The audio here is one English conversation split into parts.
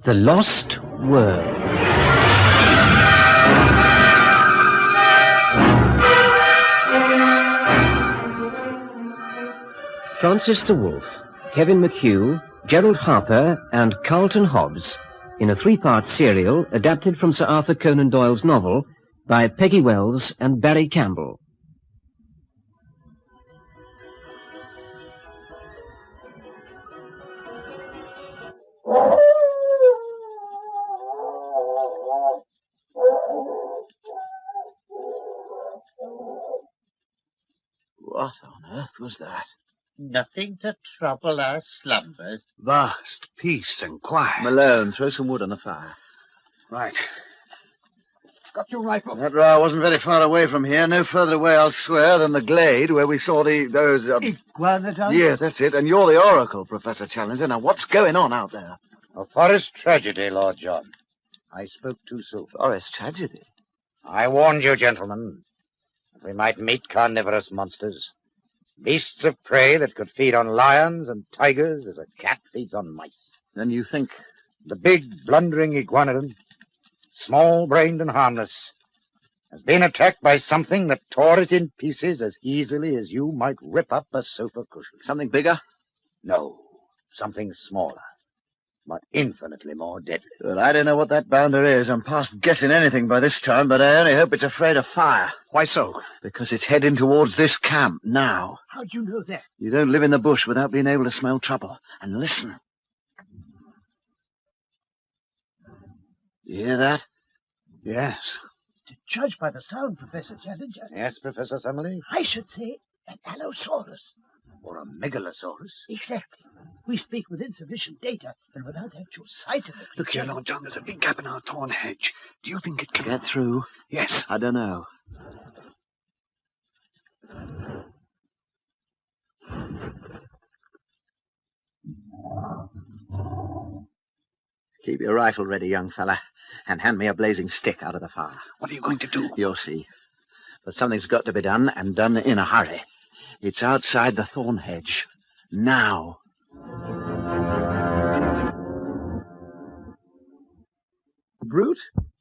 The Lost World. Francis de Wolff, Kevin McHugh, Gerald Harper, and Carleton Hobbs in a three-part serial adapted from Sir Arthur Conan Doyle's novel by Peggy Wells and Barry Campbell. What on earth was that? Nothing to trouble our slumbers. Vast peace and quiet. Malone, throw some wood on the fire. Right. Got your rifle. That row wasn't very far away from here. No further away, I'll swear, than the glade where we saw those... Iguanodons? Yes, that's it. And you're the oracle, Professor Challenger. Now, what's going on out there? A forest tragedy, Lord John. I spoke too soon. Forest tragedy? I warned you, gentlemen, that we might meet carnivorous monsters. Beasts of prey that could feed on lions and tigers as a cat feeds on mice. Then you think... The big, blundering iguanodon, small-brained and harmless, has been attacked by something that tore it in pieces as easily as you might rip up a sofa cushion. Something bigger? No, something smaller, but infinitely more deadly. Well, I don't know what that bounder is. I'm past guessing anything by this time, but I only hope it's afraid of fire. Why so? Because it's heading towards this camp now. How'd you know that? You don't live in the bush without being able to smell trouble. And listen. You hear that? Yes. To judge by the sound, Professor Challenger, Yes, Professor Summerlee? I should say an allosaurus. Or a megalosaurus? Exactly. We speak with insufficient data and without actual sight of the creature. Look here, Lord John, there's a big gap in our thorn hedge. Do you think it can... Get through? Yes. I don't know. Keep your rifle ready, young fella, and hand me a blazing stick out of the fire. What are you going to do? You'll see. But something's got to be done, and done in a hurry. It's outside the thorn hedge. Now. Brute?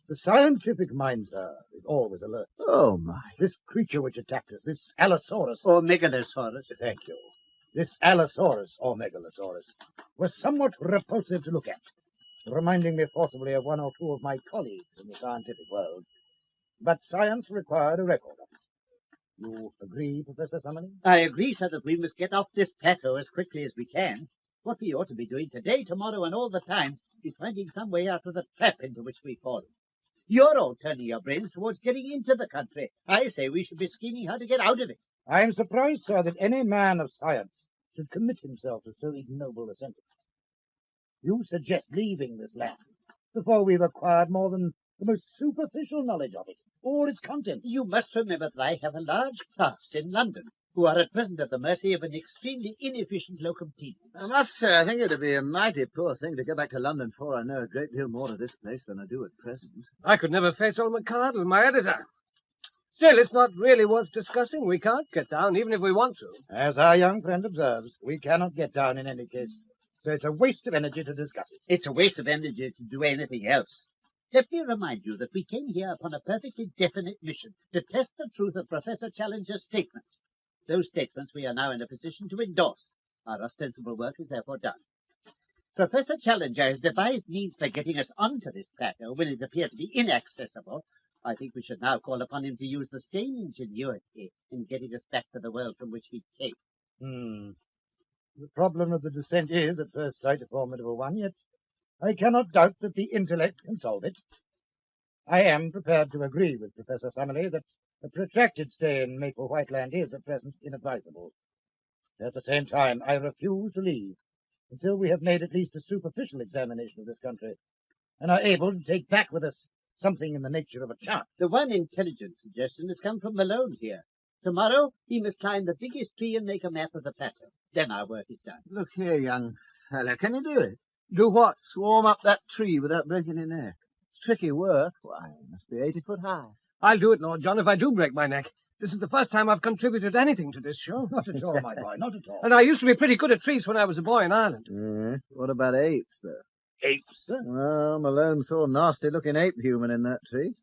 The scientific mind, sir, is always alert. Oh, my. This creature which attacked us, this Allosaurus... Or megalosaurus. Thank you. This Allosaurus, or Megalosaurus, was somewhat repulsive to look at, reminding me forcibly of one or two of my colleagues in the scientific world. But science required a record of it. You agree, Professor Summerlee? I agree, sir, that we must get off this plateau as quickly as we can. What we ought to be doing today, tomorrow, and all the time is finding some way out of the trap into which we've fallen. You're all turning your brains towards getting into the country. I say we should be scheming how to get out of it. I am surprised, sir, that any man of science should commit himself to so ignoble a sentence. You suggest leaving this land before we've acquired more than the most superficial knowledge of it, all its contents. You must remember that I have a large class in London who are at present at the mercy of an extremely inefficient locomotive. I must say, I think it'd be a mighty poor thing to go back to London for. I know a great deal more of this place than I do at present. I could never face old McCarthy, my editor. Still, it's not really worth discussing. We can't get down, even if we want to. As our young friend observes, we cannot get down in any case, so it's a waste of energy to discuss it. It's a waste of energy to do anything else. Let me remind you that we came here upon a perfectly definite mission to test the truth of Professor Challenger's statements. Those statements we are now in a position to endorse. Our ostensible work is therefore done. Professor Challenger has devised means for getting us onto this plateau when it appeared to be inaccessible. I think we should now call upon him to use the same ingenuity in getting us back to the world from which we came. The problem of the descent is, at first sight, a formidable one, yet I cannot doubt that the intellect can solve it. I am prepared to agree with Professor Summerlee that a protracted stay in Maple White Land is, at present, inadvisable. At the same time, I refuse to leave until we have made at least a superficial examination of this country and are able to take back with us something in the nature of a chart. The one intelligent suggestion has come from Malone here. Tomorrow, he must climb the biggest tree and make a map of the plateau. Then our work is done. Look here, young fella, can you do it? Do what? Swarm up that tree without breaking your neck. It's tricky work. Why, it must be 80 foot high. I'll do it, Lord John, if I do break my neck. This is the first time I've contributed anything to this show. Not at all, my boy, not at all. And I used to be pretty good at trees when I was a boy in Ireland. What about apes, though? apes, sir. Well, Malone saw a nasty-looking ape human in that tree.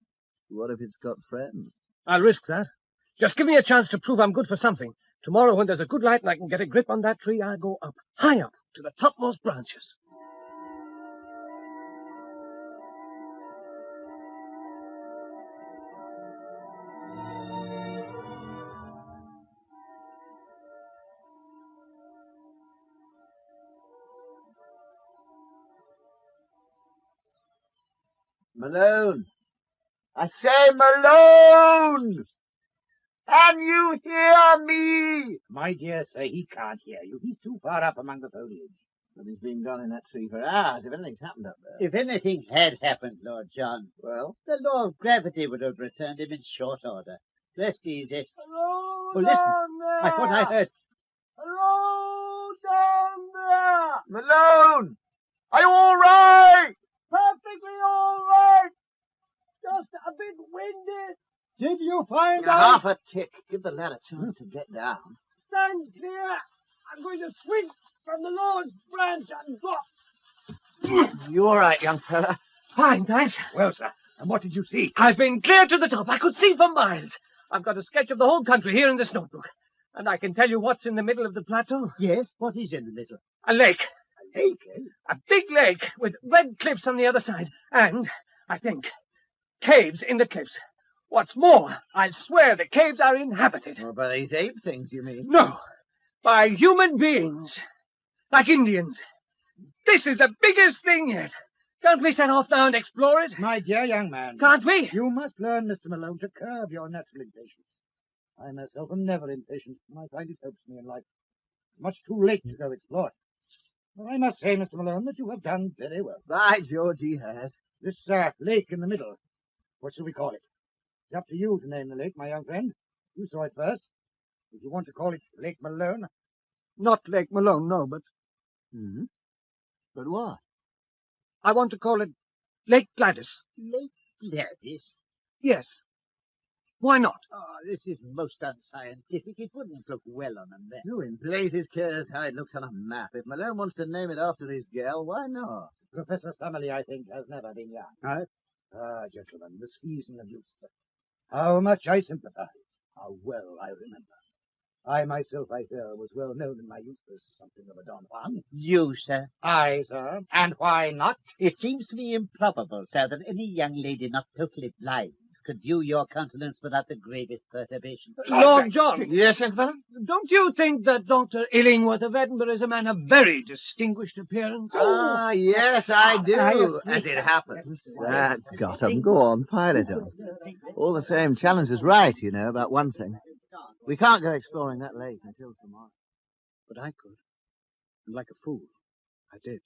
What if it's got friends? I'll risk that. Just give me a chance to prove I'm good for something. Tomorrow, when there's a good light and I can get a grip on that tree, I'll go up, high up, to the topmost branches. Malone! I say, Malone! Can you hear me? My dear sir, he can't hear you. He's too far up among the foliage. But he's been gone in that tree for hours. If anything's happened up there. If anything had happened, Lord John, Well? the law of gravity would have returned him in short order. Rest easy. Hello, Oh, listen. I thought I heard. Hello, down there! Malone! Are you all right? Perfectly all right. Just a bit winded. Did you find Half a tick. Give the lad a chance to get down. Stand clear. I'm going to swing from the lowest branch and drop. You all right, young fella? Fine, thanks. Well, sir, and what did you see? I've been clear to the top. I could see for miles. I've got a sketch of the whole country here in this notebook. And I can tell you what's in the middle of the plateau. Yes, what is in the middle? A lake. A lake, eh? A big lake with red cliffs on the other side. And, I think, caves in the cliffs. What's more, I swear the caves are inhabited. Well, by these ape things, you mean? No, by human beings. Like Indians. This is the biggest thing yet. Can't we set off now and explore it? My dear young man. Can't we? You must learn, Mr. Malone, to curb your natural impatience. I myself am never impatient, and I find it helps me in life. Much too late to go exploring. But I must say, Mr. Malone, that you have done very well. By George, he has. This lake in the middle, what shall we call it? It's up to you to name the lake, my young friend. You saw it first. If you want to call it Lake Malone. Not Lake Malone, no, but... But what? I want to call it Lake Gladys. Lake Gladys? Yes. Why not? Oh, this is most unscientific. It wouldn't look well on a map. Who in blazes cares how it looks on a map? If Malone wants to name it after his gal, why not? Professor Summerlee, I think, has never been young. Huh? Ah, gentlemen, the season of youth. How much I sympathize. How well I remember. I myself, I fear, was well known in my youth as something of a Don Juan. You, sir? I, sir. And why not? It seems to me improbable, sir, that any young lady not totally blind could view your countenance without the gravest perturbation. Lord John, Yes, young fella? don't you think that Dr. Illingworth of Edinburgh is a man of very distinguished appearance? Ah, yes, I do, I as it happens. That's got 'em. Go on, pile it on. All the same, Challenge is right, you know, about one thing. We can't go exploring that lake until tomorrow. But I could. And like a fool, I did.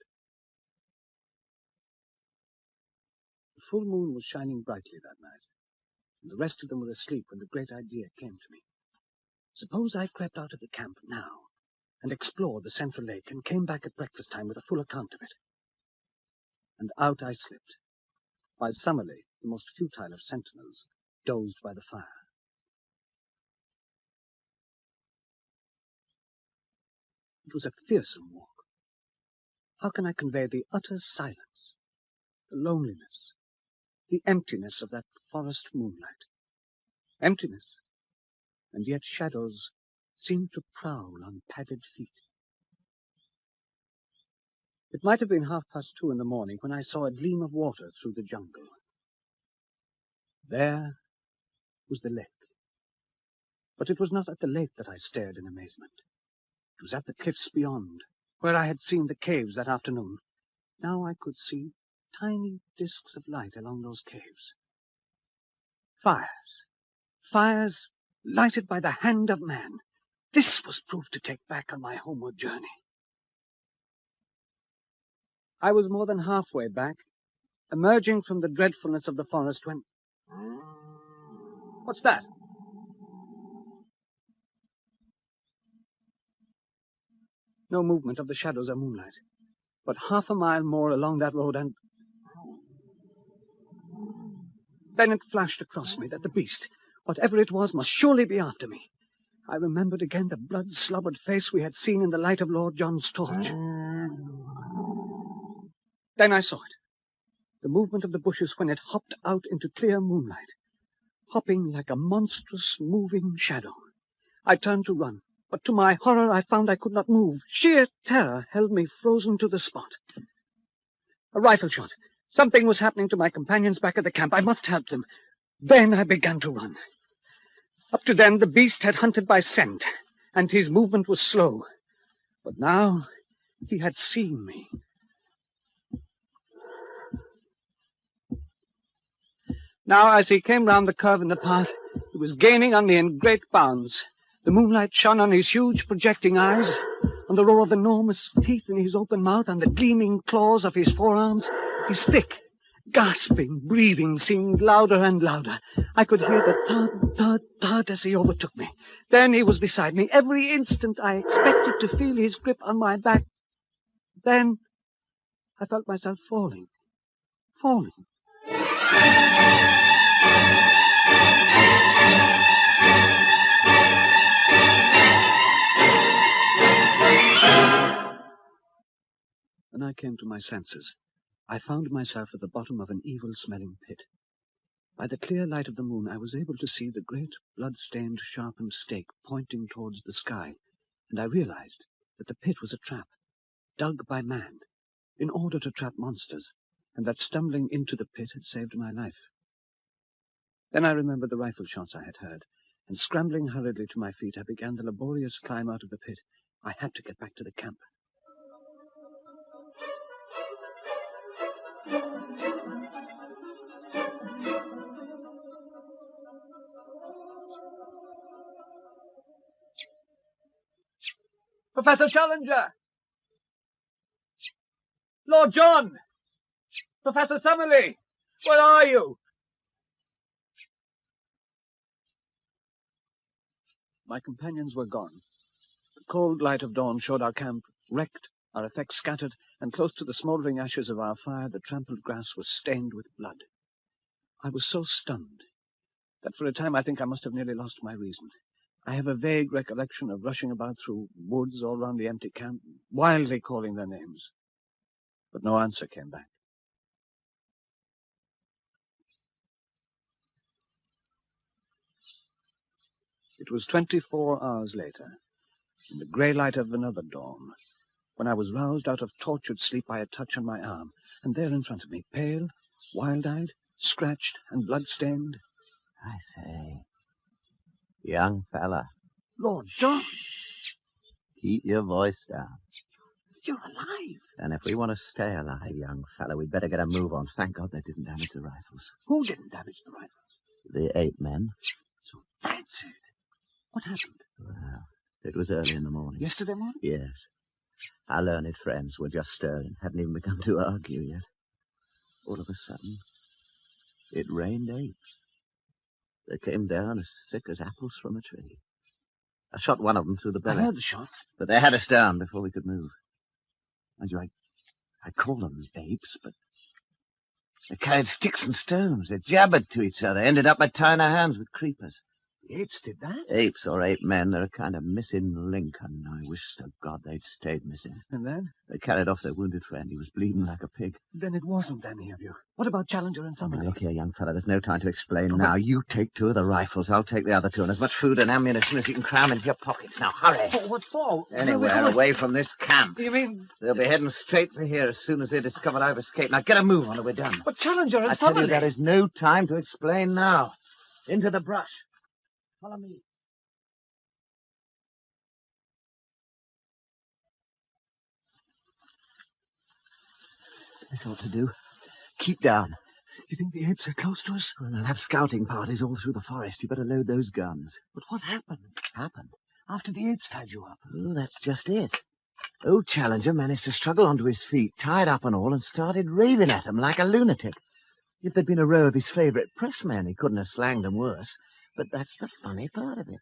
The full moon was shining brightly that night, and the rest of them were asleep when the great idea came to me. Suppose I crept out of the camp now and explored the central lake and came back at breakfast time with a full account of it. And out I slipped, while Summerlee, the most futile of sentinels, dozed by the fire. It was a fearsome walk. How can I convey the utter silence, the loneliness, the emptiness of that forest moonlight? Emptiness, and yet shadows seemed to prowl on padded feet. It might have been 2:30 in the morning when I saw a gleam of water through the jungle. There was the lake. But it was not at the lake that I stared in amazement. It was at the cliffs beyond, where I had seen the caves that afternoon. Now I could see tiny discs of light along those caves. Fires. Fires lighted by the hand of man. This was proof to take back on my homeward journey. I was more than halfway back, emerging from the dreadfulness of the forest when... What's that? No movement of the shadows or moonlight. But 1/2 mile more along that road and... Then it flashed across me that the beast, whatever it was, must surely be after me. I remembered again the blood-slobbered face we had seen in the light of Lord John's torch. Then I saw it. The movement of the bushes when it hopped out into clear moonlight, hopping like a monstrous moving shadow. I turned to run, but to my horror I found I could not move. Sheer terror held me frozen to the spot. A rifle shot. Something was happening to my companions back at the camp. I must help them. Then I began to run. Up to then, the beast had hunted by scent, and his movement was slow. But now he had seen me. Now, as he came round the curve in the path, he was gaining on me in great bounds. The moonlight shone on his huge projecting eyes, on the row of enormous teeth in his open mouth, and the gleaming claws of his forearms. His thick, gasping breathing seemed louder and louder. I could hear the thud, thud, thud as he overtook me. Then he was beside me. Every instant I expected to feel his grip on my back. Then I felt myself falling. When I came to my senses, I found myself at the bottom of an evil-smelling pit. By the clear light of the moon, I was able to see the great, blood-stained, sharpened stake pointing towards the sky, and I realized that the pit was a trap, dug by man, in order to trap monsters, and that stumbling into the pit had saved my life. Then I remembered the rifle shots I had heard, and scrambling hurriedly to my feet, I began the laborious climb out of the pit. I had to get back to the camp. Professor Challenger! Lord John! Professor Summerlee! Where are you? My companions were gone. The cold light of dawn showed our camp wrecked, our effects scattered, and close to the smouldering ashes of our fire, the trampled grass was stained with blood. I was so stunned that for a time I think I must have nearly lost my reason. I have a vague recollection of rushing about through woods all round the empty camp, wildly calling their names. But no answer came back. It was 24 hours later, in the grey light of another dawn, when I was roused out of tortured sleep by a touch on my arm, and there in front of me, pale, wild-eyed, scratched, and blood-stained. I say, young fella. Lord John! Keep your voice down. You're alive. And if we want to stay alive, young fella, we'd better get a move on. Thank God they didn't damage the rifles. Who didn't damage the rifles? The ape men. So that's it. What happened? Well, it was early in the morning. Yesterday morning? Yes. Our learned friends were just stirring, hadn't even begun to argue yet. All of a sudden, it rained apes. They came down as thick as apples from a tree. I shot one of them through the belly. I heard the shots. But they had us down before we could move. Mind you, I call them apes, but they carried sticks and stones. They jabbered to each other, ended up by tying our hands with creepers. The apes did that? Apes or ape men, they're a kind of missing link, and I wish to God they'd stayed missing. And then? They carried off their wounded friend. He was bleeding like a pig. Then it wasn't any of you. What about Challenger and Summerlee? Look here, young fella, there's no time to explain now. You take 2 of the rifles, I'll take the other 2, and as much food and ammunition as you can cram into your pockets. Now, hurry. What for? Anywhere away from this camp. You mean... They'll be heading straight for here as soon as they discover I've escaped. Now, get a move on or we're done. But Challenger and Summerlee... I tell you, there is no time to explain now. Into the brush. Follow me. This ought to do. Keep down. You think the apes are close to us? Well, they'll have scouting parties all through the forest. You better load those guns. But what happened? Happened? After the apes tied you up. Oh, that's just it. Old Challenger managed to struggle onto his feet, tied up and all, and started raving at them like a lunatic. If there'd been a row of his favourite pressmen, he couldn't have slanged them worse. But that's the funny part of it.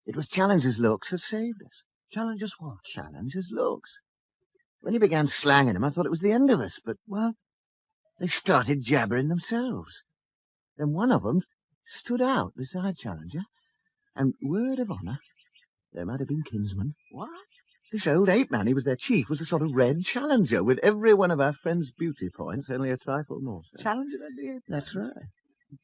It was Challenger's looks that saved us. Challenger's what? Challenger's looks. When he began slanging them, I thought it was the end of us, but, well, they started jabbering themselves. Then one of them stood out beside Challenger, and word of honour, they might have been kinsmen. What? This old ape man, he was their chief, was a sort of red challenger, with every one of our friend's beauty points, only a trifle more so. Challenger at the ape? That's right.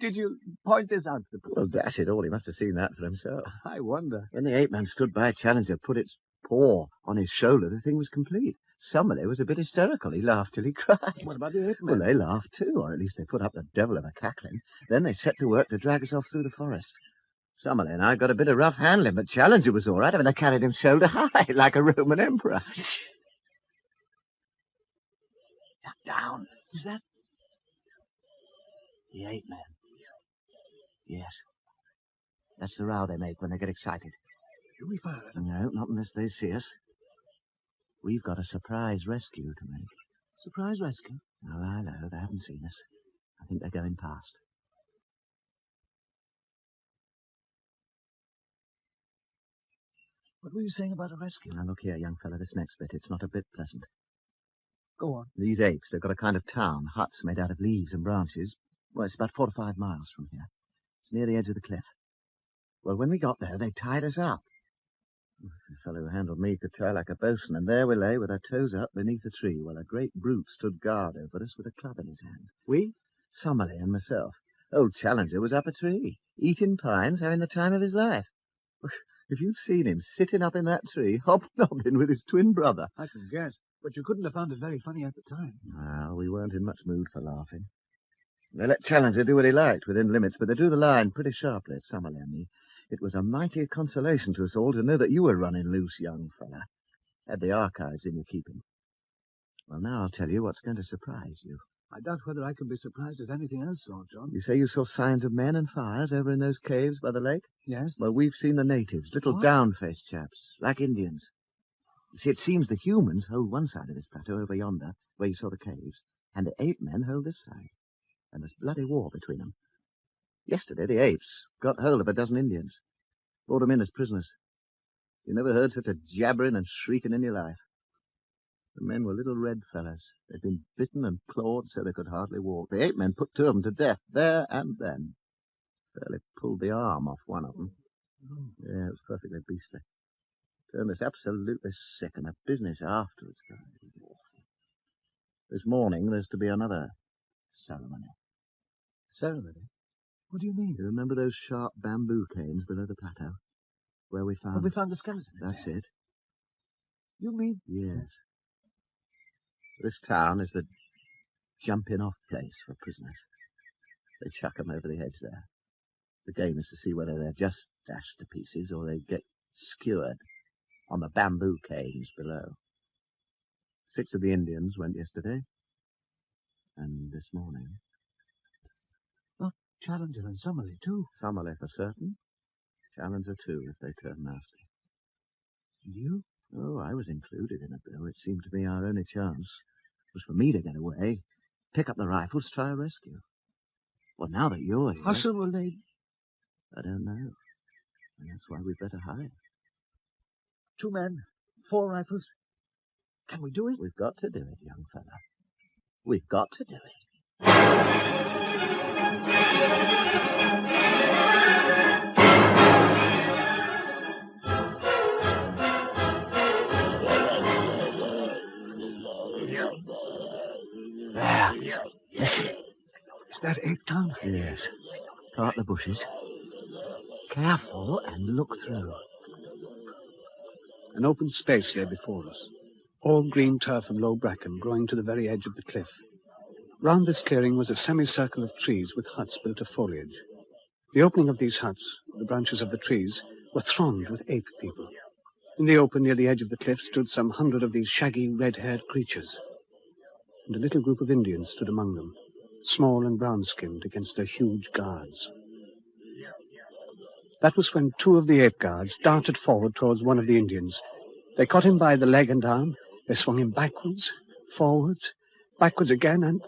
Did you point this out to the Well, dash it all, he must have seen that for himself. I wonder. When the ape man stood by Challenger, put its paw on his shoulder, the thing was complete. Summerlee was a bit hysterical. He laughed till he cried. What about the ape man? Well, they laughed too, or at least they put up the devil of a cackling. Then they set to work to drag us off through the forest. Summerlee and I got a bit of rough handling, but Challenger was all right. I mean, they carried him shoulder high, like a Roman emperor. Down. Is that the ape man? Yes. That's the row they make when they get excited. Should we fire at them? No, not unless they see us. We've got a surprise rescue to make. Surprise rescue? Oh, I know. They haven't seen us. I think they're going past. What were you saying about a rescue? Now, look here, young fella, this next bit, it's not a bit pleasant. Go on. These apes, they've got a kind of town, huts made out of leaves and branches. Well, it's about 4 to 5 miles from here. It's near the edge of the cliff. Well, when we got there, they tied us up. The fellow who handled me could tie like a bosun, and there we lay with our toes up beneath a tree, while a great brute stood guard over us with a club in his hand. We? Summerlee and myself. Old Challenger was up a tree, eating pines, having the time of his life. If you'd seen him sitting up in that tree, hobnobbing with his twin brother. I can guess, but you couldn't have found it very funny at the time. Well, we weren't in much mood for laughing. They let Challenger do what he liked within limits, but they drew the line pretty sharply at Summerlee and me. It was a mighty consolation to us all to know that you were running loose, young fella. Had the archives in your keeping. Well, now I'll tell you what's going to surprise you. I doubt whether I can be surprised at anything else, Lord John. You say you saw signs of men and fires over in those caves by the lake? Yes. Well, we've seen the natives, little down-faced chaps, like Indians. You see, it seems the humans hold one side of this plateau over yonder, where you saw the caves, and the ape men hold this side. And there's bloody war between them. Yesterday, the apes got hold of a dozen Indians. Brought them in as prisoners. You never heard such a jabbering and shrieking in your life. The men were little red fellas. They'd been bitten and clawed so they could hardly walk. The ape men put 2 of them to death there and then. Fairly pulled the arm off one of them. Yeah, it was perfectly beastly. Turned us absolutely sick, and the business afterwards. This morning there's to be another ceremony. Ceremony? What do you mean? You remember those sharp bamboo canes below the plateau? Where we found... Well, we found the skeleton. That's it. You mean? Yes. This town is the jumping-off place for prisoners. They chuck them over the edge there. The game is to see whether they're just dashed to pieces or they get skewered on the bamboo canes below. 6 of the Indians went yesterday. And this morning... Well, Challenger and Summerlee, too. Summerlee for certain. Challenger, too, if they turn nasty. And you? Oh, I was included in it, though. It seemed to me our only chance was for me to get away, pick up the rifles, try a rescue. Well, now that you're here... How soon will they... I don't know. And that's why we'd better hide. 2 men, 4 rifles. Can we do it? We've got to do it, young fella. We've got to do it. There. Listen. Is that Ape Town? Yes. Part the bushes. Careful and look through. An open space lay before us. All green turf and low bracken growing to the very edge of the cliff. Round this clearing was a semicircle of trees with huts built of foliage. The opening of these huts, the branches of the trees, were thronged with ape people. In the open near the edge of the cliff stood some 100 of these shaggy, red-haired creatures. And a little group of Indians stood among them, small and brown-skinned against their huge guards. That was when 2 of the ape guards darted forward towards one of the Indians. They caught him by the leg and arm. They swung him backwards, forwards, backwards again, and...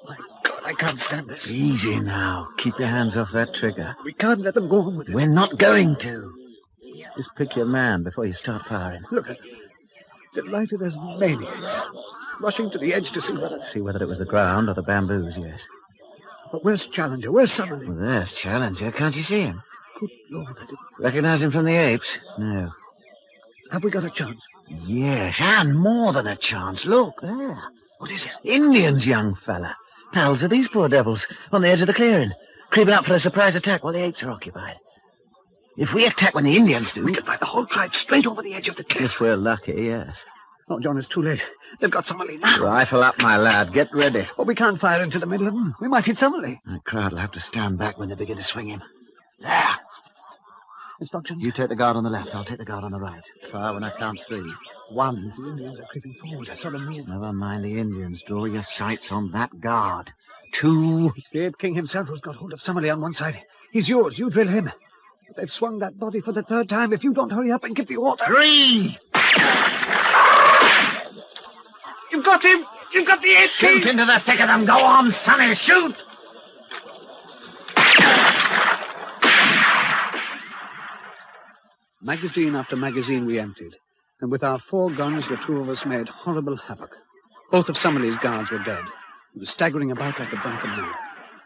My God, I can't stand this. Easy now. Keep your hands off that trigger. We can't let them go on with it. We're not going to. Just pick your man before you start firing. Look at them. Delighted as maniacs. Rushing to the edge to see whether... See whether it was the ground or the bamboos, yes. But where's Challenger? Where's Summerlee? Well, there's Challenger. Can't you see him? Good Lord, I didn't... Recognize him from the apes? No. Have we got a chance? Yes, and more than a chance. Look, there. What is it? Indians, young fella. Pals of these poor devils, on the edge of the clearing, creeping up for a surprise attack while the apes are occupied. If we attack when the Indians do... We could drive the whole tribe straight over the edge of the cliff. If we're lucky, yes. Oh, John, it's too late. They've got Summerlee now. Rifle up, my lad. Get ready. But we can't fire into the middle of them. We might hit Summerlee. The crowd will have to stand back when they begin to swing him. There. Instructions? You take the guard on the left. I'll take the guard on the right. Fire when I count 3. 1. The Indians are creeping forward. I saw them move. Never mind the Indians. Draw your sights on that guard. 2. It's the Ape King himself who's got hold of Summerlee on one side. He's yours. You drill him. But they've swung that body for the 3rd time. If you don't hurry up and give the order... 3. You've got him! You've got the Ape King! Shoot into the thick of them. Go on, sonny. Shoot! Magazine after magazine we emptied, and with our 4 guns the 2 of us made horrible havoc. Both of Summerlee's guards were dead. He was staggering about like a drunken man.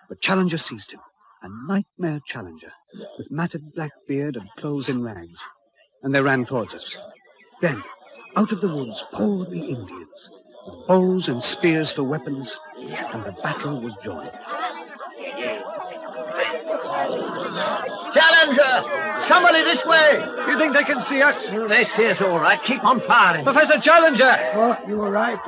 But Challenger seized him, a nightmare Challenger, with matted black beard and clothes in rags. And they ran towards us. Then, out of the woods poured the Indians, with bows and spears for weapons, and the battle was joined. Challenger! Somebody this way! You think they can see us? They see us all right. Keep on firing. Professor Challenger! Oh, you arrived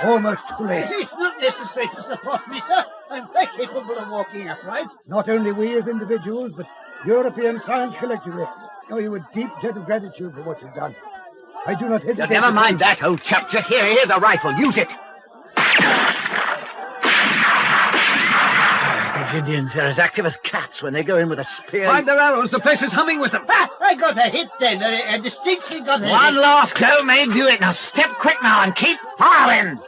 almost too late. It's not necessary to support me, sir. I'm quite capable of walking upright. Not only we as individuals, but European science collectively owe you a deep debt of gratitude for what you've done. I do not hesitate... Never mind that, old chap. Just here. Here's a rifle. Use it. These Indians are as active as cats when they go in with a spear. Find their arrows. The place is humming with them. Ah, I got a hit then. I distinctly got a hit. One last go may do it. Now step quick now and keep firing.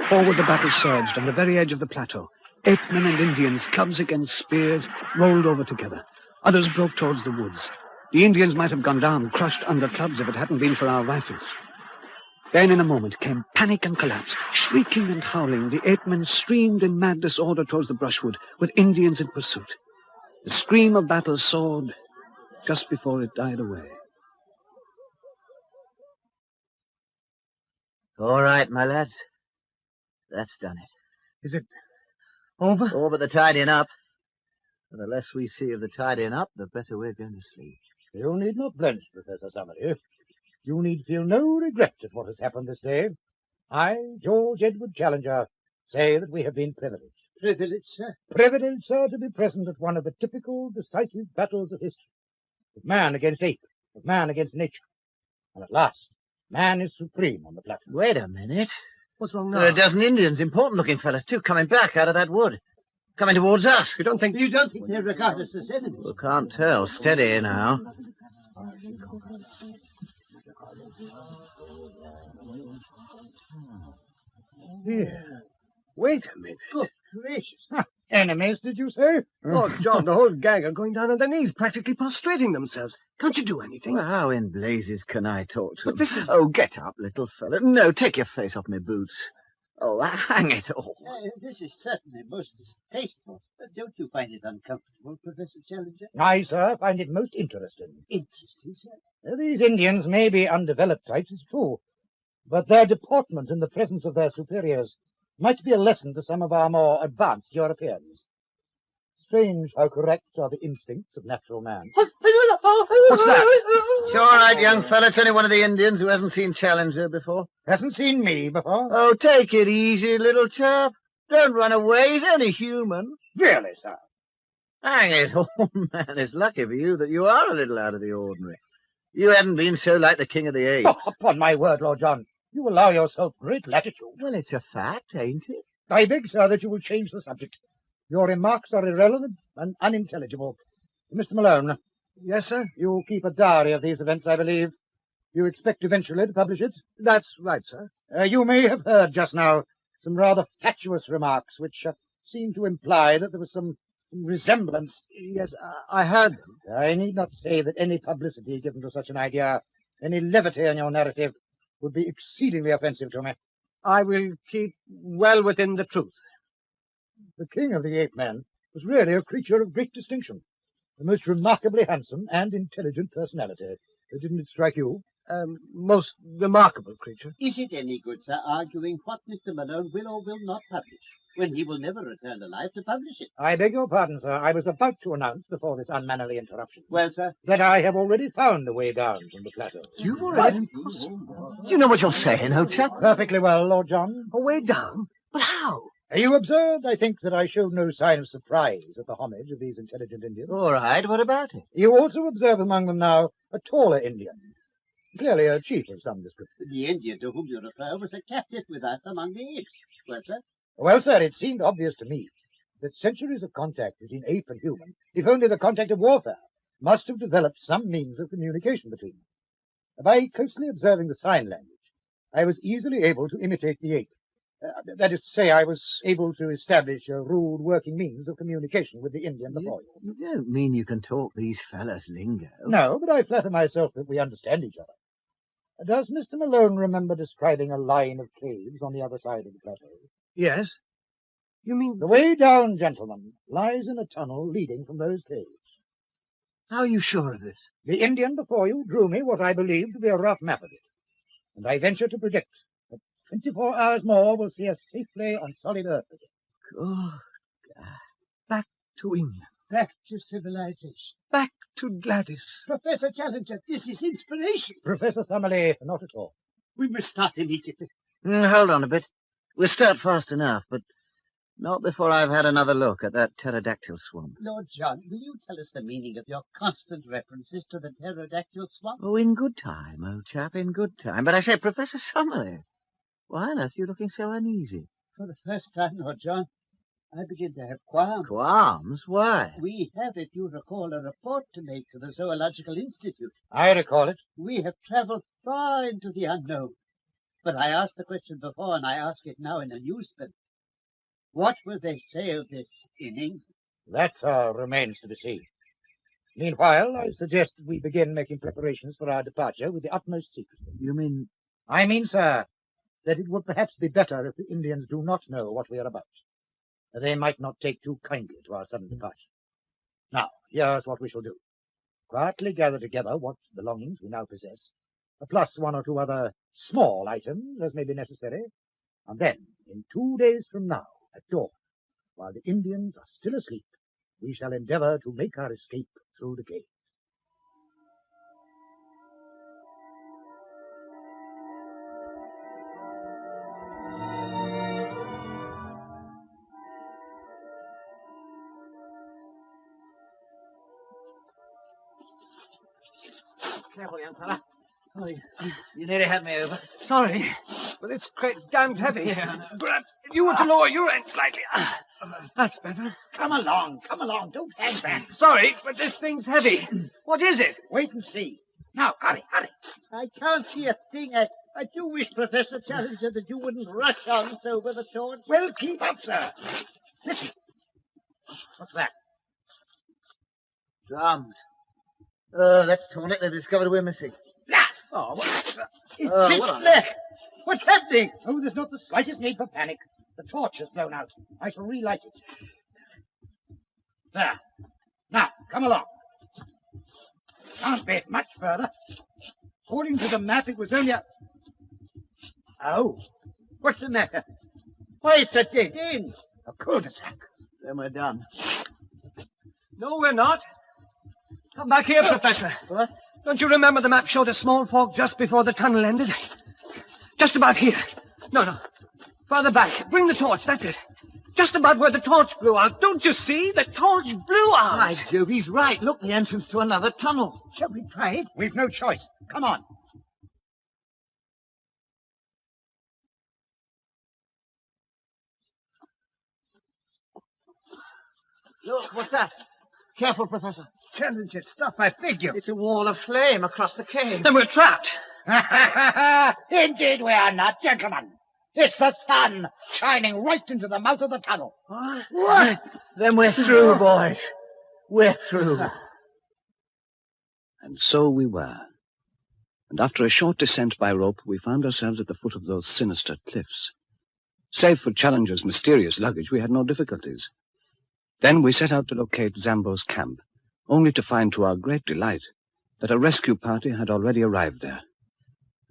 Forward the battle surged on the very edge of the plateau. Apemen and Indians, clubs against spears, rolled over together. Others broke towards the woods. The Indians might have gone down, crushed under clubs, if it hadn't been for our rifles. Then in a moment came panic and collapse. Shrieking and howling, the Apemen streamed in mad disorder towards the brushwood, with Indians in pursuit. The scream of battle soared just before it died away. All right, my lads. That's done it. Is it over? All but the tidying up. And the less we see of the tidying up, the better we're going to sleep. You need not blench, Professor Summerlee. You need feel no regret at what has happened this day. I, George Edward Challenger, say that we have been privileged. Privilege, sir. Privileged, sir, to be present at one of the typical, decisive battles of history. Of man against ape, of man against nature. And at last, man is supreme on the platform. Wait a minute. What's wrong There are now? a dozen Indians, important-looking fellas, too, coming back out of that wood. Coming towards us. You don't think they regard us as enemies? We can't tell. Steady now. Here. Wait a minute. Good gracious. Enemies, did you say? Oh, John, the whole gang are going down on their knees, practically prostrating themselves. Can't you do anything? Well, how in blazes can I talk to But them? this is... Oh, get up, little fella. No, take your face off my boots. Oh, hang it all. This is certainly most distasteful. Don't you find it uncomfortable, Professor Challenger? I, sir, find it most interesting. Interesting, sir. These Indians may be undeveloped types, it's true, but their deportment in the presence of their superiors might be a lesson to some of our more advanced Europeans. Strange how correct are the instincts of natural man. What's that? It's all right, young fella. It's only one of the Indians who hasn't seen Challenger before. Hasn't seen me before? Oh, take it easy, little chap. Don't run away. He's only human. Really, sir? Hang it all, man. It's lucky for you that you are a little out of the ordinary. You hadn't been so like the king of the apes. Oh, upon my word, Lord John, you allow yourself great latitude. Well, it's a fact, ain't it? I beg, sir, that you will change the subject. Your remarks are irrelevant and unintelligible. Mr. Malone. Yes, sir? You keep a diary of these events, I believe. You expect eventually to publish it? That's right, sir. You may have heard just now some rather fatuous remarks which seem to imply that there was some resemblance. Yes, I heard them. I need not say that any publicity given to such an idea, any levity in your narrative, would be exceedingly offensive to me. I will keep well within the truth. The king of the ape-men was really a creature of great distinction. A most remarkably handsome and intelligent personality. Didn't it strike you? Most remarkable creature. Is it any good, sir, arguing what Mr. Malone will or will not publish, when he will never return alive to publish it? I beg your pardon, sir. I was about to announce, before this unmannerly interruption, Well, sir? that I have already found a way down from the plateau. You've already... Do you know what you're saying, old chap? Perfectly well, Lord John. A way down? But how? You observed, I think, that I showed no sign of surprise at the homage of these intelligent Indians. All right, what about it? You also observe among them now a taller Indian, clearly a chief of some description. The Indian to whom you refer was a captive with us among the apes. Well, sir? Well, sir, it seemed obvious to me that centuries of contact between ape and human, if only the contact of warfare, must have developed some means of communication between them. By closely observing the sign language, I was easily able to imitate the ape. That is to say, I was able to establish a rude working means of communication with the Indian before you. You don't mean you can talk these fellas' lingo? No, but I flatter myself that we understand each other. Does Mr. Malone remember describing a line of caves on the other side of the plateau? Yes. You mean... The way down, gentlemen, lies in a tunnel leading from those caves. How are you sure of this? The Indian before you drew me what I believe to be a rough map of it. And I venture to predict that 24 hours more will see us safely on solid earth again. Good. Back to England. Back to civilization. Back to Gladys. Professor Challenger, this is inspiration. Professor Summerlee, not at all. We must start immediately. Hold on a bit. We'll start fast enough, but not before I've had another look at that pterodactyl swamp. Lord John, will you tell us the meaning of your constant references to the pterodactyl swamp? Oh, in good time, old chap, in good time. But I say, Professor Summerlee, why on earth are you looking so uneasy? For the first time, Lord John, I begin to have qualms. Qualms? Why? We have, if you recall, a report to make to the Zoological Institute. I recall it. We have traveled far into the unknown. But I asked the question before, and I ask it now in a newspaper. What will they say of this in England? That, sir, remains to be seen. Meanwhile, I suggest that we begin making preparations for our departure with the utmost secrecy. You mean... I mean, sir, that it would perhaps be better if the Indians do not know what we are about. They might not take too kindly to our sudden departure. Now, here's what we shall do. Quietly gather together what belongings we now possess, plus one or two other small items as may be necessary, and then, in 2 days from now, at dawn, while the Indians are still asleep, we shall endeavor to make our escape through the gate. Careful, young fella. Oh, you nearly had me over. Sorry, but this crate's damned heavy. Yeah. Perhaps if you were to lower your end slightly. That's better. Come along. Don't hang back. Sorry, but this thing's heavy. What is it? Wait and see. Now, hurry. I can't see a thing. I do wish, Professor Challenger, that you wouldn't rush on so with the torch. Well, keep up, sir. Listen. What's that? Drums. That's torn it. They've discovered we're missing. Blast! Oh, what's that? What What's happening? Oh, there's not the slightest need for panic. The torch has blown out. I shall relight it. There. Now, come along. Can't be much further. According to the map, it was only a... Oh, what's the matter? Why, it's a dead end. A cul-de-sac. Then we're done. No, we're not. Come back here, Professor. What? Don't you remember the map showed a small fork just before the tunnel ended? Just about here. No. Farther back. Bring the torch. That's it. Just about where the torch blew out. Don't you see? The torch blew out. By Jove, he's right. Look, the entrance to another tunnel. Shall we try it? We've no choice. Come on. Look, what's that? Careful, Professor. Challenger stuff, I figure. It's a wall of flame across the cave. Then we're trapped. Indeed we are not, gentlemen. It's the sun shining right into the mouth of the tunnel. What? Then we're through, boys. We're through. And so we were. and after a short descent by rope, we found ourselves at the foot of those sinister cliffs. Save for Challenger's mysterious luggage, we had no difficulties. Then we set out to locate Zambo's camp, only to find to our great delight that a rescue party had already arrived there.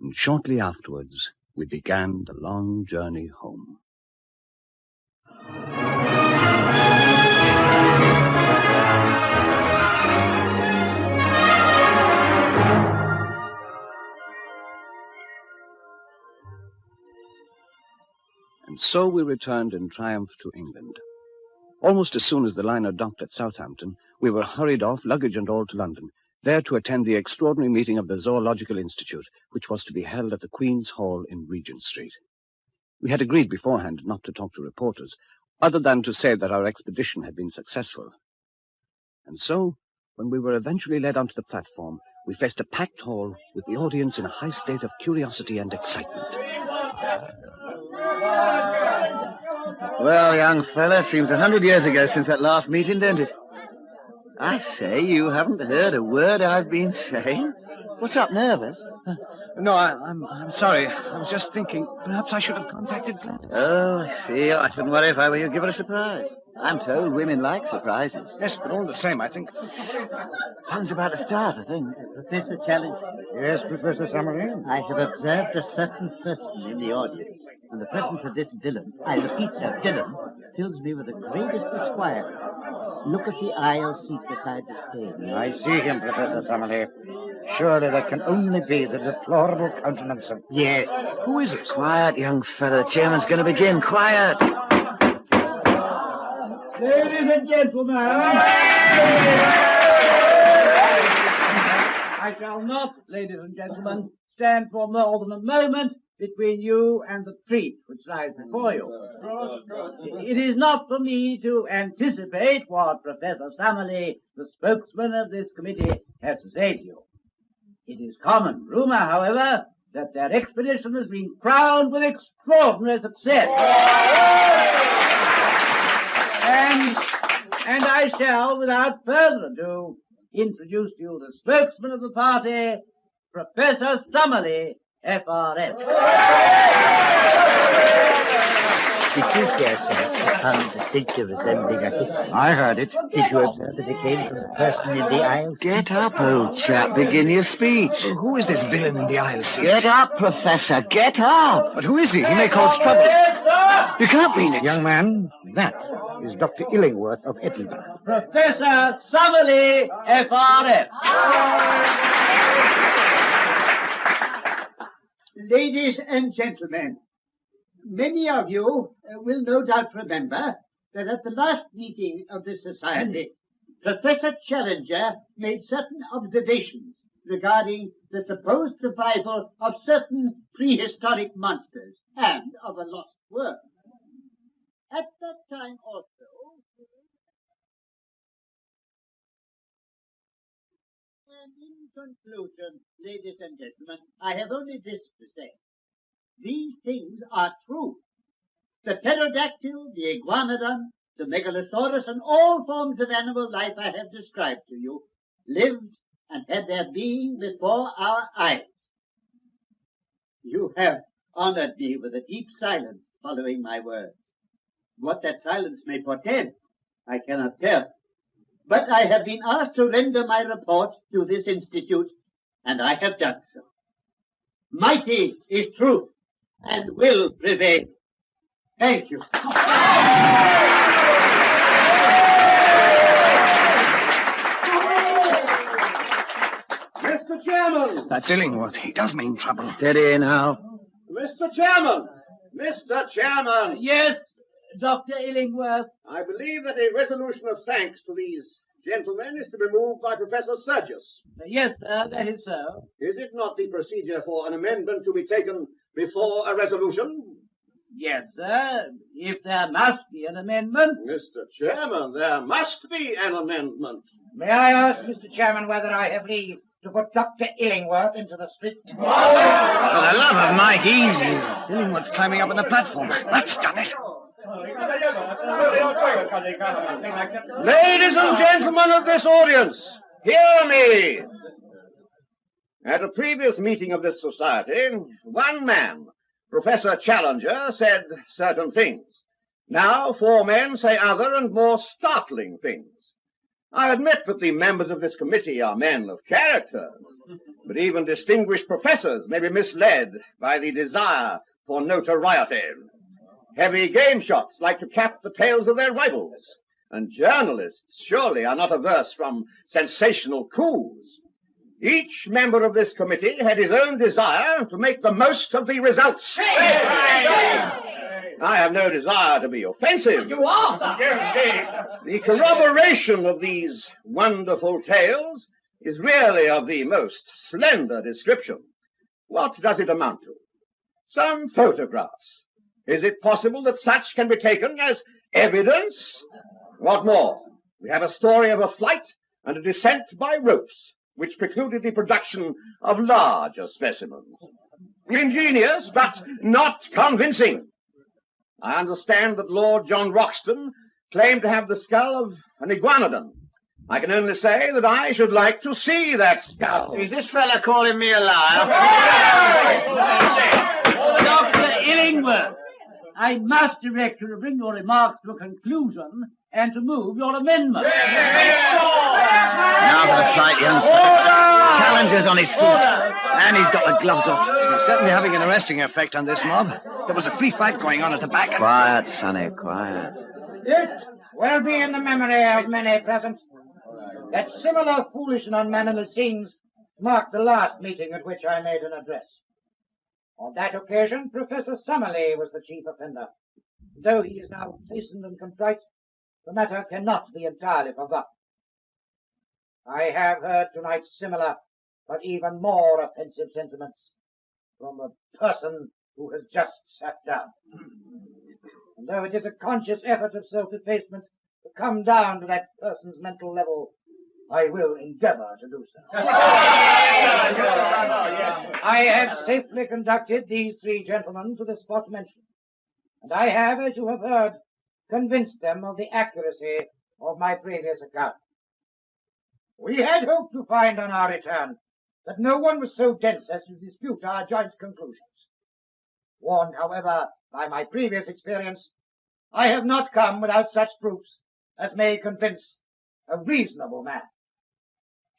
And shortly afterwards, we began the long journey home. And so we returned in triumph to England. Almost as soon as the liner docked at Southampton, we were hurried off, luggage and all, to London, there to attend the extraordinary meeting of the Zoological Institute, which was to be held at the Queen's Hall in Regent Street. We had agreed beforehand not to talk to reporters, other than to say that our expedition had been successful. And so, when we were eventually led onto the platform, we faced a packed hall with the audience in a high state of curiosity and excitement. Well, young fella, seems 100 years ago since that last meeting, don't it? I say, you haven't heard a word I've been saying? What's up, nervous? No, I'm sorry. I was just thinking perhaps I should have contacted Gladys. Oh, I see. I shouldn't worry if I were you. Give her a surprise. I'm told women like surprises. Yes, but all the same, I think... Fun's about to start, I think. Professor Challenger. Yes, Professor Summerlee? I have observed a certain person in the audience, and the presence of this villain, I repeat, sir, villain, fills me with the greatest disquiet. Look at the aisle seat beside the stage. I see him, Professor Summerlee. Surely that can only be the deplorable countenance of... Yes. Who is it? Quiet, young fella. The chairman's going to begin. Quiet. Ladies and gentlemen, I shall not, ladies and gentlemen, stand for more than a moment between you and the treat which lies before you. It is not for me to anticipate what Professor Summerlee, the spokesman of this committee, has to say to you. It is common rumor, however, that their expedition has been crowned with extraordinary success. And I shall, without further ado, introduce to you the spokesman of the party, Professor Summerlee, FRS. It is, dear sir, a pun distinctly resembling a hiss. I heard it. Did you observe that it came from the person in the aisle? Get up, old chap. Begin your speech. Who is this villain in the aisle seat? Get up, Professor. Get up. But who is he? He may cause trouble. You can't mean it. Young man, that is Dr. Illingworth of Edinburgh. Professor Summerlee, FRS. Ladies and gentlemen, many of you will no doubt remember that at the last meeting of this society, Professor Challenger made certain observations regarding the supposed survival of certain prehistoric monsters and of a lost world. At that time also, and in conclusion, ladies and gentlemen, I have only this to say. These things are true. The pterodactyl, the iguanodon, the megalosaurus, and all forms of animal life I have described to you lived and had their being before our eyes. You have honored me with a deep silence following my words. What that silence may portend, I cannot tell. But I have been asked to render my report to this institute, and I have done so. Mighty is truth, and will prevail. Thank you. Mr. Chairman! That's Illingworth. He does mean trouble. Steady now. Mr. Chairman! Mr. Chairman! Yes, Dr. Illingworth. I believe that a resolution of thanks to these gentlemen is to be moved by Professor Sergius. Yes, sir, that is so. Is it not the procedure for an amendment to be taken before a resolution? Yes, sir, if there must be an amendment. Mr. Chairman, there must be an amendment. May I ask, Mr. Chairman, whether I have leave to put Dr. Illingworth into the street? For the love of Mike, easy. Illingworth's climbing up on the platform. That's done it. Ladies and gentlemen of this audience, hear me. At a previous meeting of this society, one man, Professor Challenger, said certain things. Now 4 men say other and more startling things. I admit that the members of this committee are men of character, but even distinguished professors may be misled by the desire for notoriety. Heavy game shots like to cap the tails of their rivals, and journalists surely are not averse from sensational coups. Each member of this committee had his own desire to make the most of the results. I have no desire to be offensive. You are, sir. The corroboration of these wonderful tales is really of the most slender description. What does it amount to? Some photographs. Is it possible that such can be taken as evidence? What more? We have a story of a flight and a descent by ropes, which precluded the production of larger specimens. Ingenious, but not convincing. I understand that Lord John Roxton claimed to have the skull of an iguanodon. I can only say that I should like to see that skull. Is this fella calling me a liar? Dr. Illingworth, I must direct you to bring your remarks to a conclusion and to move your amendment. Now for the fight, young. Challenger's on his feet. And he's got the gloves off. He's certainly having an arresting effect on this mob. There was a free fight going on at the back. Quiet, Sonny, quiet. It will be in the memory of many present that similar foolish and unmannerly scenes marked the last meeting at which I made an address. On that occasion, Professor Summerlee was the chief offender. Though he is now chastened and contrite, the matter cannot be entirely forgotten. I have heard tonight similar, but even more offensive sentiments from the person who has just sat down. And though it is a conscious effort of self-effacement to come down to that person's mental level, I will endeavor to do so. I have safely conducted these 3 gentlemen to the spot mentioned, and I have, as you have heard, convinced them of the accuracy of my previous account. We had hoped to find on our return that no one was so dense as to dispute our joint conclusions. Warned, however, by my previous experience, I have not come without such proofs as may convince a reasonable man.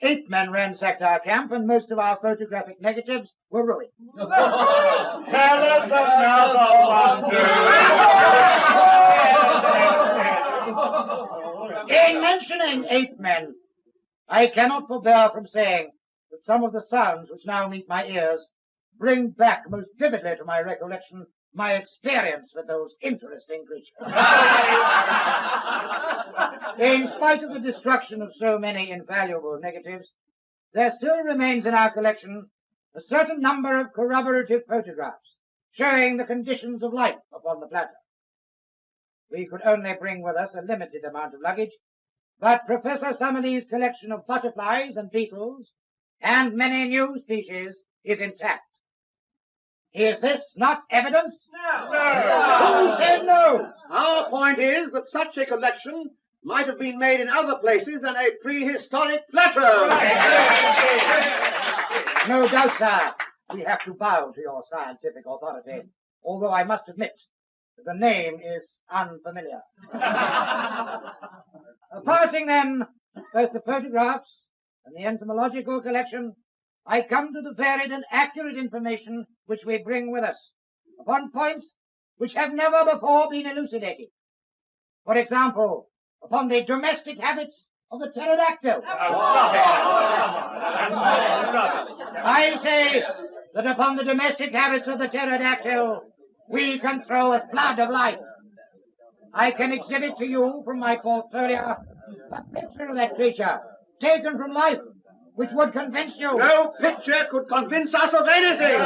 8 men ransacked our camp, and most of our photographic negatives were ruined. Tell us another one. In mentioning 8 men, I cannot forbear from saying that some of the sounds which now meet my ears bring back most vividly to my recollection my experience with those interesting creatures. In spite of the destruction of so many invaluable negatives, there still remains in our collection a certain number of corroborative photographs showing the conditions of life upon the planet. We could only bring with us a limited amount of luggage, but Professor Summerlee's collection of butterflies and beetles and many new species is intact. Is this not evidence? No. Who said no? Our point is that such a collection might have been made in other places than a prehistoric plateau. No doubt, sir. We have to bow to your scientific authority, although I must admit that the name is unfamiliar. Passing then both the photographs and the entomological collection, I come to the varied and accurate information which we bring with us, upon points which have never before been elucidated. For example, upon the domestic habits of the pterodactyl. I say that upon the domestic habits of the pterodactyl, we can throw a flood of light. I can exhibit to you from my portfolio a picture of that creature, taken from life, which would convince you. No picture could convince us of anything.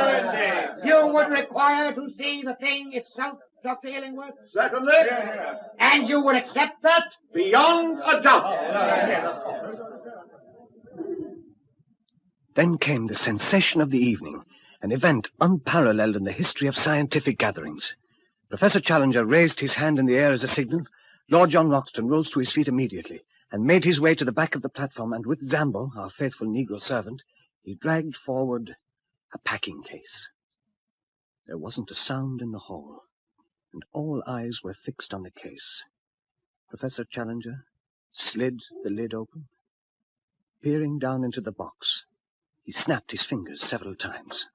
You would require to see the thing itself, Dr. Illingworth? Certainly. And you would accept that? Beyond a doubt. Then came the sensation of the evening, an event unparalleled in the history of scientific gatherings. Professor Challenger raised his hand in the air as a signal. Lord John Roxton rose to his feet immediately and made his way to the back of the platform, and with Zambo, our faithful Negro servant, He dragged forward a packing case. There wasn't a sound in the hall, and all eyes were fixed on the case. Professor Challenger slid the lid open. Peering down into the box, he snapped his fingers several times.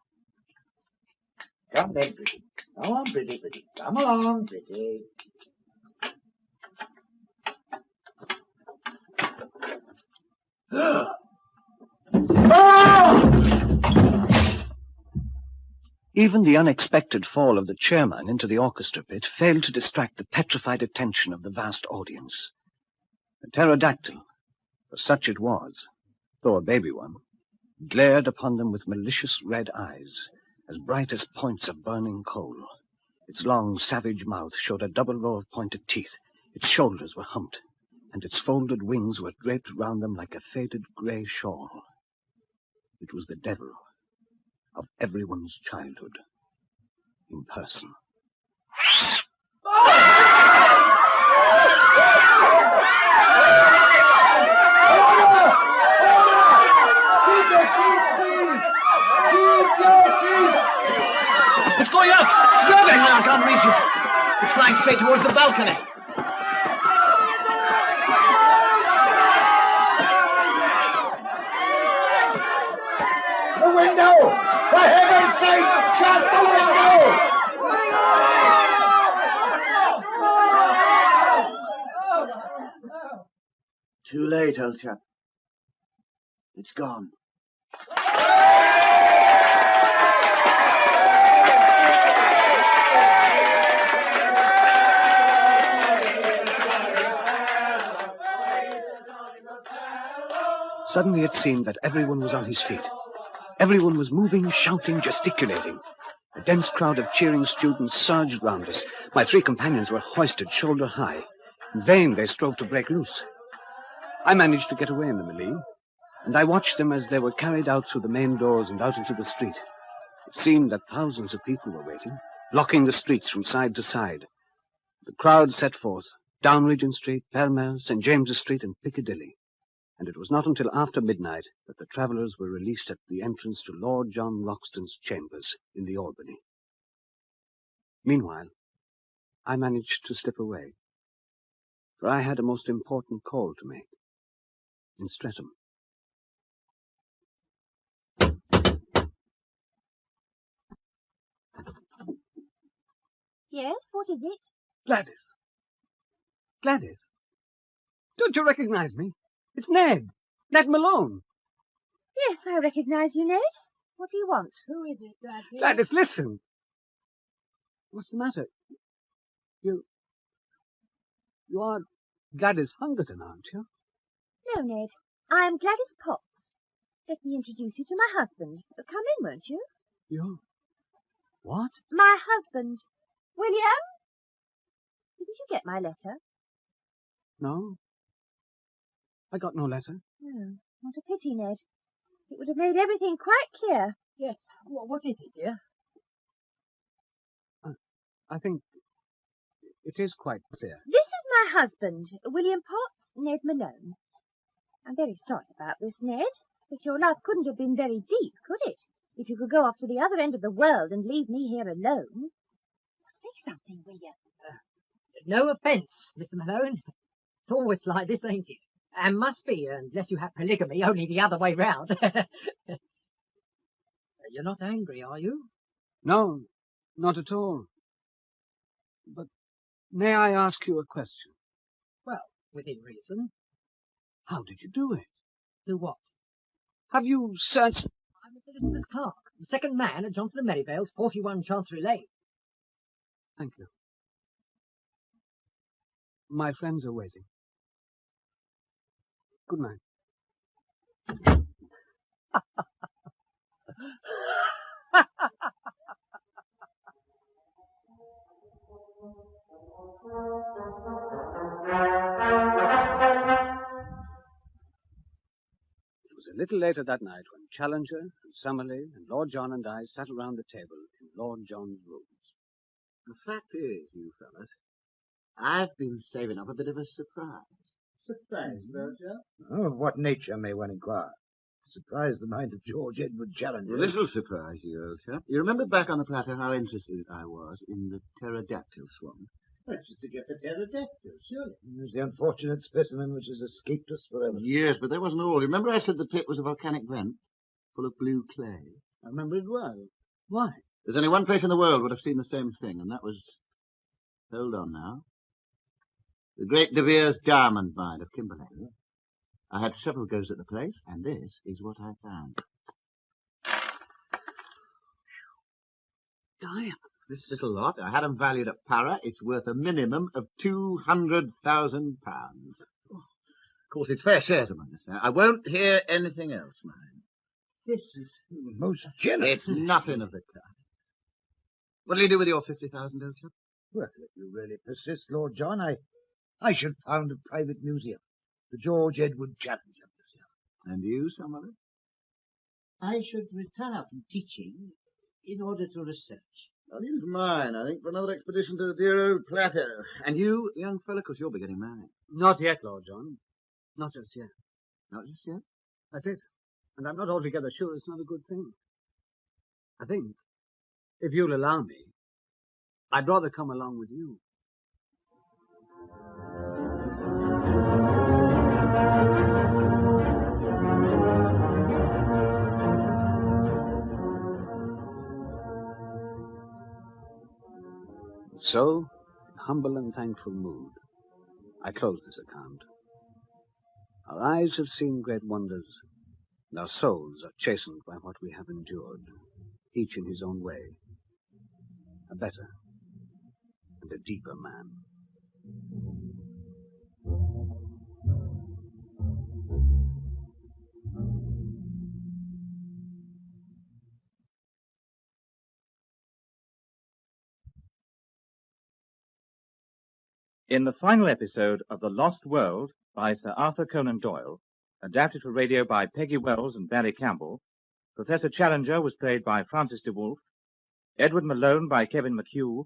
Come then, pretty. Come on, pretty. Come along, pretty. Even the unexpected fall of the chairman into the orchestra pit failed to distract the petrified attention of the vast audience. A pterodactyl, for such it was, though a baby one, glared upon them with malicious red eyes, as bright as points of burning coal. Its long, savage mouth showed a double row of pointed teeth. Its shoulders were humped, and its folded wings were draped round them like a faded grey shawl. It was the devil of everyone's childhood, in person. It's going up! Grab it now, I can't reach it. It's flying straight towards the balcony. The window! For heaven's sake, shut the window! Too late, old chap. It's gone. Suddenly it seemed that everyone was on his feet. Everyone was moving, shouting, gesticulating. A dense crowd of cheering students surged round us. My three companions were hoisted shoulder high. In vain they strove to break loose. I managed to get away in the melee, and I watched them as they were carried out through the main doors and out into the street. It seemed that thousands of people were waiting, blocking the streets from side to side. The crowd set forth, down Regent Street, Pall Mall, St. James's Street, and Piccadilly. And it was not until after midnight that the travellers were released at the entrance to Lord John Roxton's chambers in the Albany. Meanwhile, I managed to slip away, for I had a most important call to make in Streatham. Yes, what is it? Gladys. Gladys. Don't you recognize me? It's Ned. Ned Malone. Yes, I recognize you, Ned. What do you want? Who is it, Gladys? Gladys, listen. What's the matter? You are Gladys Hungerton, aren't you? No, Ned. I am Gladys Potts. Let me introduce you to my husband. Come in, won't you? You? What? My husband. William? Didn't you get my letter? No. I got no letter. Oh, what a pity, Ned. It would have made everything quite clear. Yes. What is it, dear? I think it is quite clear. This is my husband, William Potts, Ned Malone. I'm very sorry about this, Ned, but your love couldn't have been very deep, could it? If you could go off to the other end of the world and leave me here alone. Say something, will you? No offence, Mr. Malone. It's always like this, ain't it? And must be, unless you have polygamy, only the other way round. You're not angry, are you? No, not at all. But may I ask you a question? Well, within reason. How did you do it? Do what? Have you searched... I'm a solicitor's clerk, the second man at Johnson & Merivale's, 41 Chancery Lane. Thank you. My friends are waiting. Good night. It was a little later that night when Challenger and Summerlee and Lord John and I sat around the table in Lord John's rooms. The fact is, you fellas, I've been saving up a bit of a surprise. Surprise, Lord John? Oh, of what nature, may one inquire? Surprised the mind of George Edward Challenger. Well, this will surprise you, old chap. You remember back on the plateau how interested I was in the pterodactyl swan? Just to get the pterodactyl, surely. It was the unfortunate specimen which has escaped us forever. Yes, but that wasn't all. You remember I said the pit was a volcanic vent full of blue clay? I remember it well. Why? There's only one place in the world would have seen the same thing, and that was... Hold on now. The Great De Beers diamond mine of Kimberley. I had several goes at the place, and this is what I found. Diamond. This little lot, I had them valued at Para. It's worth a minimum of £200,000. Of course, it's fair shares among us now. I won't hear anything else, mind. This is Most generous. It's nothing of the kind. What'll you do with your 50,000, old chap? Well, if you really persist, Lord John, I should found a private museum. The George Edward Challenger Museum. And you, Summerlee? I should retire from teaching in order to research. I'll use mine, I think, for another expedition to the dear old plateau. And you, young fellow, 'cause you'll be getting married. Not yet, Lord John. Not just yet. Not just yet? That's it. And I'm not altogether sure it's not a good thing. I think, if you'll allow me, I'd rather come along with you. So, in humble and thankful mood, I close this account. Our eyes have seen great wonders, and our souls are chastened by what we have endured, each in his own way. A better and a deeper man. In the final episode of The Lost World by Sir Arthur Conan Doyle, adapted for radio by Peggy Wells and Barry Campbell, Professor Challenger was played by Francis de Wolff, Edward Malone by Kevin McHugh,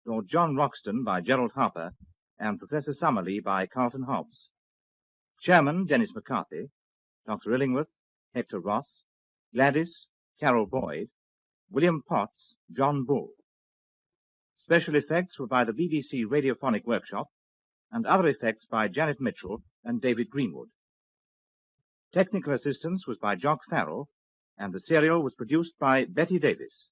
Lord John Roxton by Gerald Harper, and Professor Summerlee by Carleton Hobbs. Chairman, Denis McCarthy, Dr. Illingworth, Hector Ross, Gladys, Carole Boyd, William Potts, John Bull. Special effects were by the BBC Radiophonic Workshop, and other effects by Janet Mitchell and David Greenwood. Technical assistance was by Jock Farrell, and the serial was produced by Betty Davis.